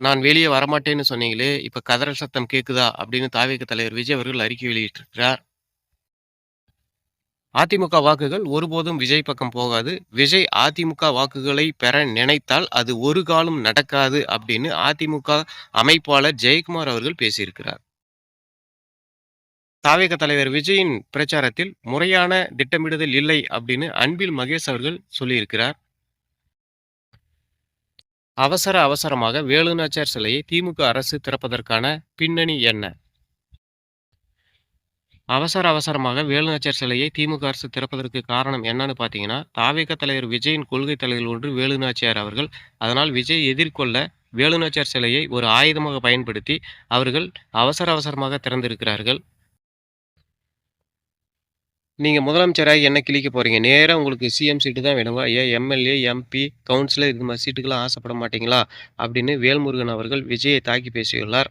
நான் வெளியே வரமாட்டேன்னு சொன்னீங்களே, இப்ப கதறல் சத்தம் கேக்குதா? அப்படின்னு தாவேக தலைவர் விஜய் அவர்கள் அறிக்கை வெளியிட்டிருக்கிறார். அதிமுக வாக்குகள் ஒருபோதும் விஜய் பக்கம் போகாது. விஜய் அதிமுக வாக்குகளை பெற நினைத்தால் அது ஒரு காலும் நடக்காது அப்படின்னு அதிமுக அமைப்பாளர் ஜெயக்குமார் அவர்கள் பேசியிருக்கிறார். தாவேக தலைவர் விஜயின் பிரச்சாரத்தில் முறையான திட்டமிடுதல் இல்லை அப்படின்னு அன்பில் மகேஷ் அவர்கள் சொல்லியிருக்கிறார். அவசரமாக வேலுநாச்சியார் சிலையை திமுக அரசு திறப்பதற்கான பின்னணி என்ன? அவசரமாக வேலுநாச்சியார் சிலையை திமுக அரசு திறப்பதற்கு காரணம் என்னன்னு பார்த்தீங்கன்னா, தாவேக தலைவர் விஜயின் கொள்கை தலைவர் ஒன்று வேலுநாச்சியார் அவர்கள். அதனால் விஜய் எதிர்கொள்ள வேலுநாச்சியார் சிலையை ஒரு ஆயுதமாக பயன்படுத்தி அவர்கள் அவசரமாக திறந்திருக்கிறார்கள். நீங்க முதலமைச்சராகி என்ன கிழிக்க போறீங்க? நேரா உங்களுக்கு சிஎம் சீட்டு தான் வேணுமா? ஏன் எம்எல்ஏ, எம்பி, கவுன்சிலர் இது மாதிரி சீட்டுக்கெல்லாம் ஆசைப்பட மாட்டீங்களா? அப்படின்னு வேல்முருகன் அவர்கள் விஜயை தாக்கி பேசியுள்ளார்.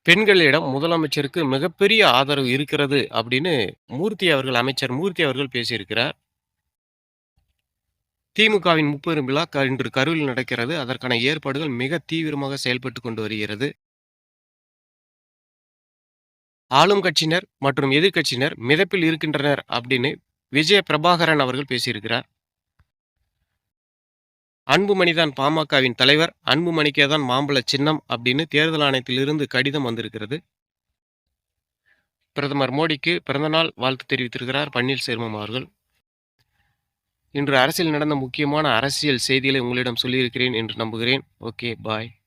பெண்களிடம் முதலமைச்சருக்கு மிகப்பெரிய ஆதரவு இருக்கிறது அப்படின்னு அமைச்சர் மூர்த்தி அவர்கள் பேசியிருக்கிறார். திமுகவின் முப்பெரும் விழா இன்று கரூரில் நடக்கிறது. அதற்கான ஏற்பாடுகள் மிக தீவிரமாக செயல்பட்டு கொண்டு வருகிறது. ஆளும் கட்சியினர் மற்றும் எதிர்க்கட்சியினர் மிதப்பில் இருக்கின்றனர் அப்படின்னு விஜய பிரபாகரன் அவர்கள் பேசியிருக்கிறார். அன்புமணிதான் பாமகவின் தலைவர், அன்புமணிக்கே தான் மாம்பழ சின்னம் அப்படின்னு தேர்தல் ஆணையத்திலிருந்து கடிதம் வந்திருக்கிறது. பிரதமர் மோடிக்கு பிறந்தநாள் வாழ்த்து தெரிவித்திருக்கிறார் பன்னீர்செல்வம் அவர்கள். இன்று அரசியல் நடந்த முக்கியமான அரசியல் செய்திகளை உங்களிடம் சொல்லியிருக்கிறேன் என்று நம்புகிறேன். ஓகே, பாய்.